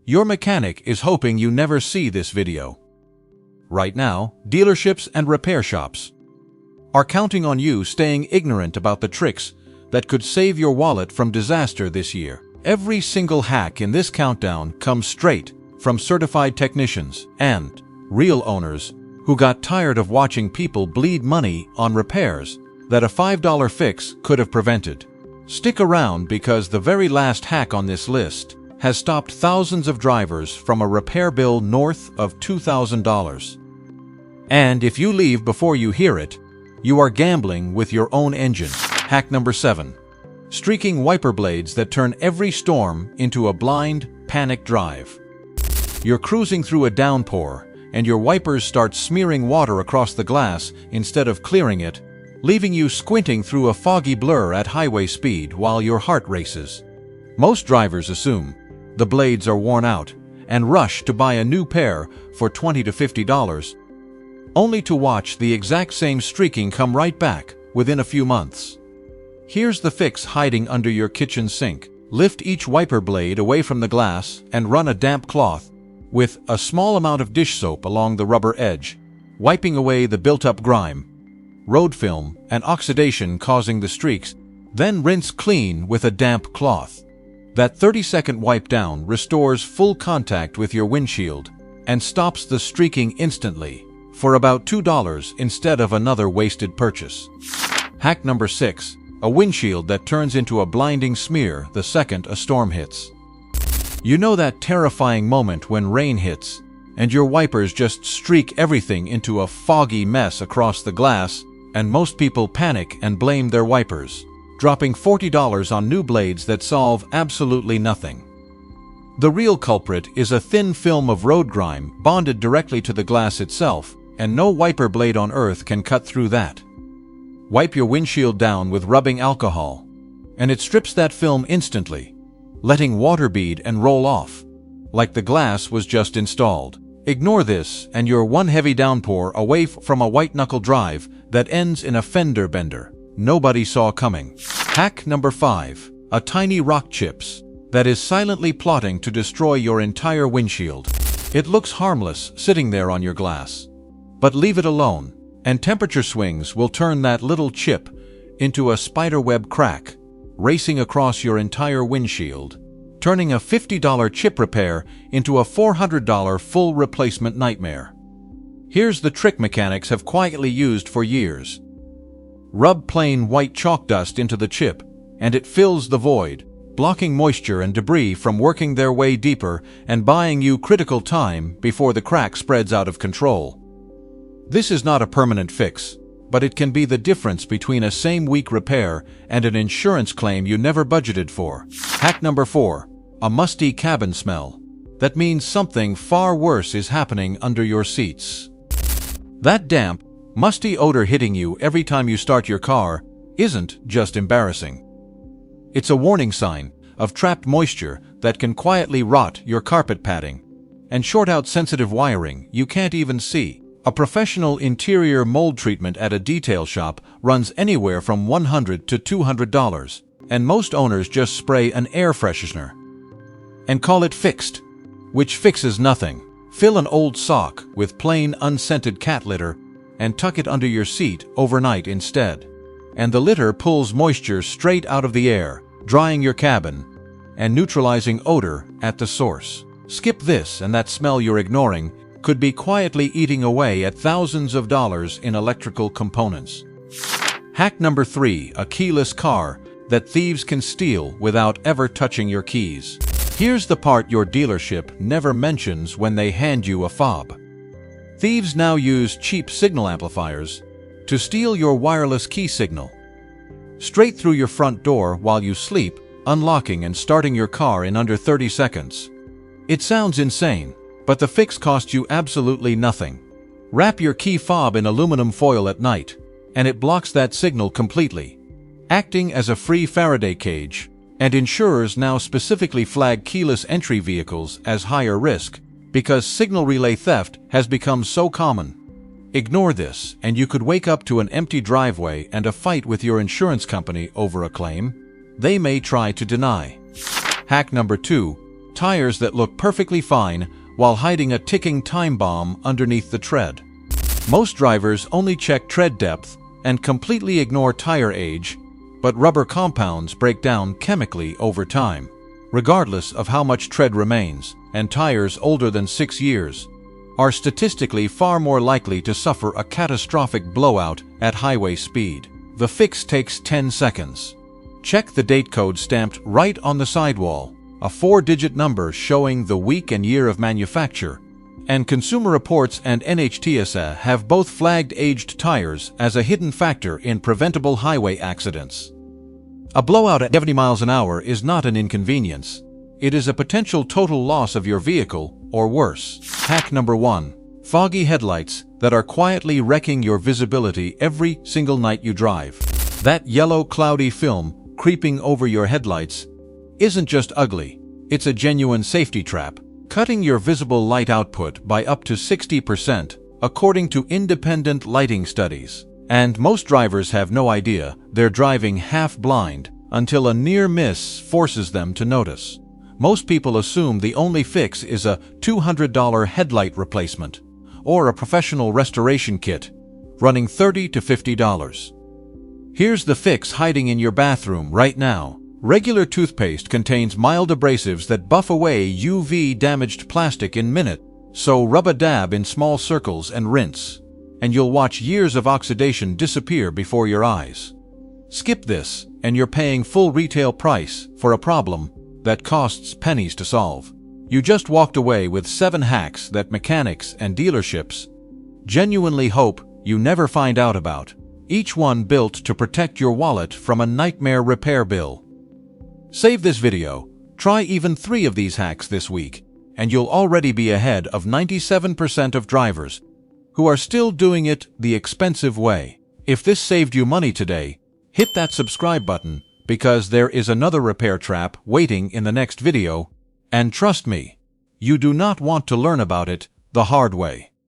Your mechanic is hoping you never see this video. Right now, dealerships and repair shops are counting on you staying ignorant about the tricks that could save your wallet from disaster this year. Every single hack in this countdown comes straight from certified technicians and real owners who got tired of watching people bleed money on repairs that a $5 fix could have prevented. Stick around because the very last hack on this list has stopped thousands of drivers from a repair bill north of $2,000. And if you leave before you hear it, you are gambling with your own engine. Hack number 7. Streaking wiper blades that turn every storm into a blind, panic drive. You're cruising through a downpour, and your wipers start smearing water across the glass instead of clearing it, leaving you squinting through a foggy blur at highway speed while your heart races. Most drivers assume the blades are worn out and rush to buy a new pair for $20 to $50, only to watch the exact same streaking come right back within a few months. Here's the fix hiding under your kitchen sink. Lift each wiper blade away from the glass and run a damp cloth with a small amount of dish soap along the rubber edge, wiping away the built-up grime, road film, and oxidation causing the streaks. Then rinse clean with a damp cloth. That 30-second wipe down restores full contact with your windshield and stops the streaking instantly for about $2 instead of another wasted purchase. Hack number 6. A windshield that turns into a blinding smear the second a storm hits. You know that terrifying moment when rain hits and your wipers just streak everything into a foggy mess across the glass, and most people panic and blame their wipers, dropping $40 on new blades that solve absolutely nothing. The real culprit is a thin film of road grime bonded directly to the glass itself, and no wiper blade on earth can cut through that. Wipe your windshield down with rubbing alcohol, and it strips that film instantly, letting water bead and roll off, like the glass was just installed. Ignore this, and you're one heavy downpour away from a white-knuckle drive that ends in a fender bender nobody saw coming. Hack number 5. A tiny rock chips that is silently plotting to destroy your entire windshield. It looks harmless sitting there on your glass, but leave it alone, and temperature swings will turn that little chip into a spiderweb crack, racing across your entire windshield, turning a $50 chip repair into a $400 full replacement nightmare. Here's the trick mechanics have quietly used for years. Rub plain white chalk dust into the chip, and it fills the void, blocking moisture and debris from working their way deeper and buying you critical time before the crack spreads out of control. This is not a permanent fix, but it can be the difference between a same-week repair and an insurance claim you never budgeted for. Hack number 4. A musty cabin smell. That means something far worse is happening under your seats. That damp, musty odor hitting you every time you start your car isn't just embarrassing. It's a warning sign of trapped moisture that can quietly rot your carpet padding and short out sensitive wiring you can't even see. A professional interior mold treatment at a detail shop runs anywhere from $100 to $200, and most owners just spray an air freshener and call it fixed, which fixes nothing. Fill an old sock with plain unscented cat litter and tuck it under your seat overnight instead, and the litter pulls moisture straight out of the air, drying your cabin and neutralizing odor at the source. Skip this, and that smell you're ignoring could be quietly eating away at thousands of dollars in electrical components. Hack number 3. A keyless car that thieves can steal without ever touching your keys. Here's the part your dealership never mentions when they hand you a fob. Thieves now use cheap signal amplifiers to steal your wireless key signal straight through your front door while you sleep, unlocking and starting your car in under 30 seconds. It sounds insane, but the fix costs you absolutely nothing. Wrap your key fob in aluminum foil at night, and it blocks that signal completely, acting as a free Faraday cage. And insurers now specifically flag keyless entry vehicles as higher risk because signal relay theft has become so common. Ignore this, and you could wake up to an empty driveway and a fight with your insurance company over a claim they may try to deny. Hack number 2. Tires that look perfectly fine while hiding a ticking time bomb underneath the tread. Most drivers only check tread depth and completely ignore tire age, but rubber compounds break down chemically over time. Regardless of how much tread remains, and tires older than 6 years are statistically far more likely to suffer a catastrophic blowout at highway speed. The fix takes 10 seconds. Check the date code stamped right on the sidewall, a 4-digit number showing the week and year of manufacture, and Consumer Reports and NHTSA have both flagged aged tires as a hidden factor in preventable highway accidents. A blowout at 70 miles an hour is not an inconvenience. It is a potential total loss of your vehicle, or worse. Hack number 1. Foggy headlights that are quietly wrecking your visibility every single night you drive. That yellow cloudy film creeping over your headlights isn't just ugly, it's a genuine safety trap, cutting your visible light output by up to 60%, according to independent lighting studies. And most drivers have no idea they're driving half-blind until a near miss forces them to notice. Most people assume the only fix is a $200 headlight replacement or a professional restoration kit running $30 to $50. Here's the fix hiding in your bathroom right now. Regular toothpaste contains mild abrasives that buff away UV-damaged plastic in minutes, so rub a dab in small circles and rinse, and you'll watch years of oxidation disappear before your eyes. Skip this, and you're paying full retail price for a problem that costs pennies to solve. You just walked away with 7 hacks that mechanics and dealerships genuinely hope you never find out about, each one built to protect your wallet from a nightmare repair bill. Save this video, try even 3 of these hacks this week, and you'll already be ahead of 97% of drivers who are still doing it the expensive way. If this saved you money today, hit that subscribe button because there is another repair trap waiting in the next video, and trust me, you do not want to learn about it the hard way.